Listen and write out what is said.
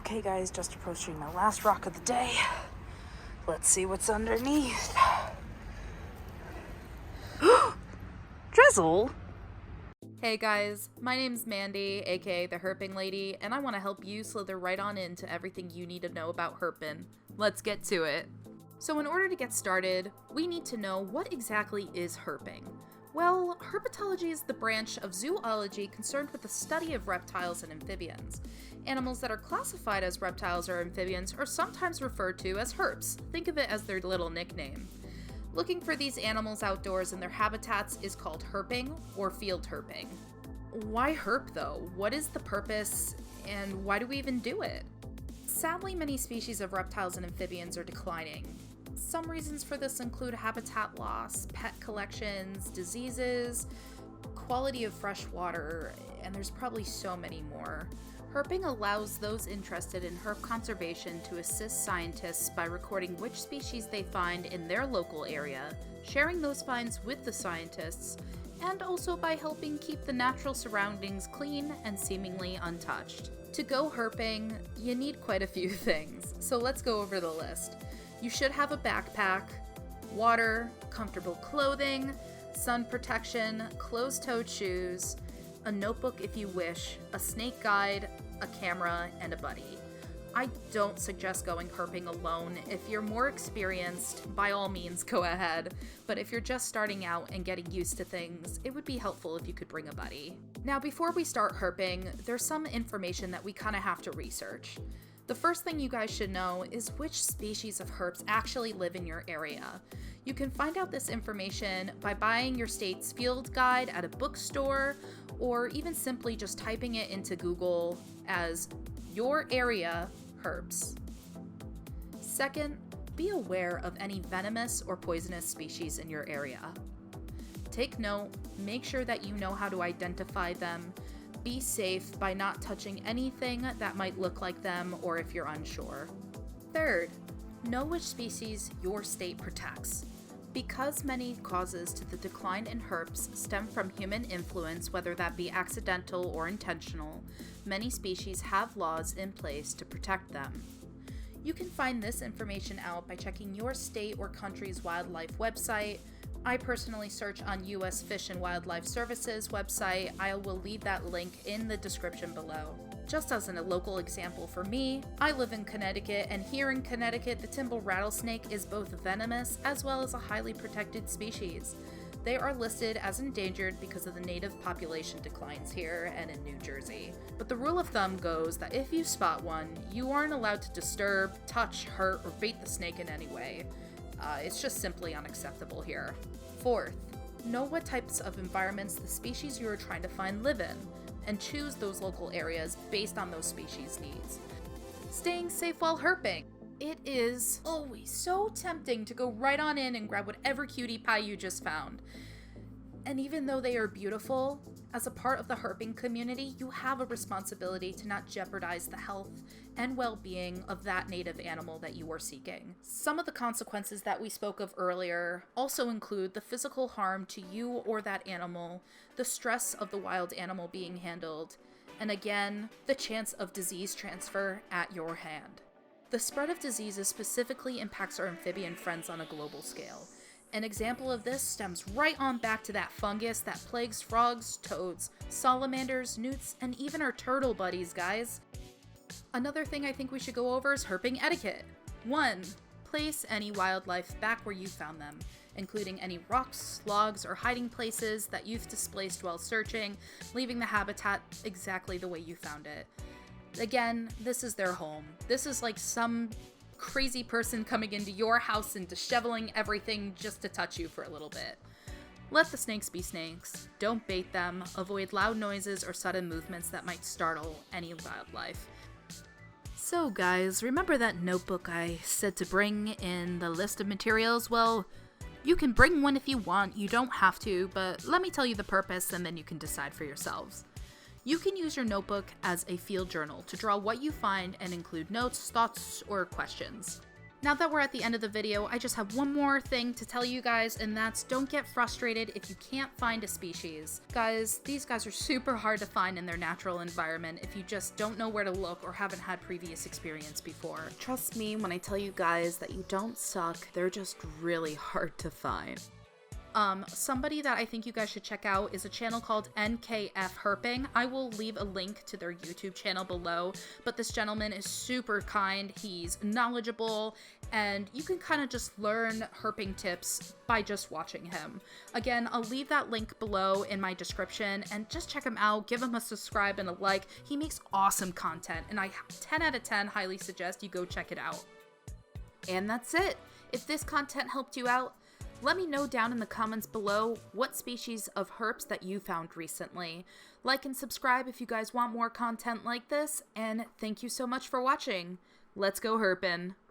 Okay guys, just approaching the last rock of the day. Let's see what's underneath. Drezel? Hey guys, my name's Mandy, aka the Herping Lady, and I want to help you slither right on into everything you need to know about herping. Let's get to it. So in order to get started, we need to know what exactly is herping. Well, herpetology is the branch of zoology concerned with the study of reptiles and amphibians. Animals that are classified as reptiles or amphibians are sometimes referred to as herps. Think of it as their little nickname. Looking for these animals outdoors in their habitats is called herping or field herping. Why herp though? What is the purpose and why do we even do it? Sadly, many species of reptiles and amphibians are declining. Some reasons for this include habitat loss, pet collections, diseases, quality of fresh water, and there's probably so many more. Herping allows those interested in herp conservation to assist scientists by recording which species they find in their local area, sharing those finds with the scientists, and also by helping keep the natural surroundings clean and seemingly untouched. To go herping, you need quite a few things, so let's go over the list. You should have a backpack, water, comfortable clothing, sun protection, closed-toed shoes, a notebook if you wish, a snake guide, a camera, and a buddy. I don't suggest going herping alone. If you're more experienced, by all means go ahead, but if you're just starting out and getting used to things, it would be helpful if you could bring a buddy. Now before we start herping, there's some information that we kind of have to research. The first thing you guys should know is which species of herps actually live in your area. You can find out this information by buying your state's field guide at a bookstore, or even simply just typing it into Google as your area herps. Second, be aware of any venomous or poisonous species in your area. Take note, make sure that you know how to identify them. Be safe by not touching anything that might look like them or if you're unsure. Third, know which species your state protects. Because many causes to the decline in herps stem from human influence, whether that be accidental or intentional, many species have laws in place to protect them. You can find this information out by checking your state or country's wildlife website. I personally search on U.S. Fish and Wildlife Services website. I will leave that link in the description below. Just as a local example for me, I live in Connecticut, and here in Connecticut, the timber rattlesnake is both venomous as well as a highly protected species. They are listed as endangered because of the native population declines here and in New Jersey. But the rule of thumb goes that if you spot one, you aren't allowed to disturb, touch, hurt, or bait the snake in any way. It's just simply unacceptable here. Fourth, know what types of environments the species you are trying to find live in, and choose those local areas based on those species' needs. Staying safe while herping. It is always so tempting to go right on in and grab whatever cutie pie you just found. And even though they are beautiful, as a part of the herping community, you have a responsibility to not jeopardize the health and well-being of that native animal that you are seeking. Some of the consequences that we spoke of earlier also include the physical harm to you or that animal, the stress of the wild animal being handled, and again, the chance of disease transfer at your hand. The spread of diseases specifically impacts our amphibian friends on a global scale. An example of this stems right on back to that fungus that plagues frogs, toads, salamanders, newts, and even our turtle buddies, guys. Another thing I think we should go over is herping etiquette. 1. Place any wildlife back where you found them, including any rocks, logs, or hiding places that you've displaced while searching, leaving the habitat exactly the way you found it. Again, this is their home. This is like some crazy person coming into your house and disheveling everything just to touch you for a little bit. Let the snakes be snakes. Don't bait them. Avoid loud noises or sudden movements that might startle any wildlife. So guys, remember that notebook I said to bring in the list of materials? Well, you can bring one if you want. You don't have to, but let me tell you the purpose and then you can decide for yourselves. You can use your notebook as a field journal to draw what you find and include notes, thoughts, or questions. Now that we're at the end of the video, I just have one more thing to tell you guys, and that's don't get frustrated if you can't find a species. Guys, these guys are super hard to find in their natural environment if you just don't know where to look or haven't had previous experience before. Trust me when I tell you guys that you don't suck, they're just really hard to find. Somebody that I think you guys should check out is a channel called NKFHERPING. I will leave a link to their YouTube channel below, but this gentleman is super kind, he's knowledgeable, and you can kind of just learn herping tips by just watching him. Again, I'll leave that link below in my description, and just check him out, give him a subscribe and a like. He makes awesome content, and I 10 out of 10 highly suggest you go check it out. And that's it. If this content helped you out, let me know down in the comments below what species of herps that you found recently. Like and subscribe if you guys want more content like this, and thank you so much for watching. Let's go herpin'.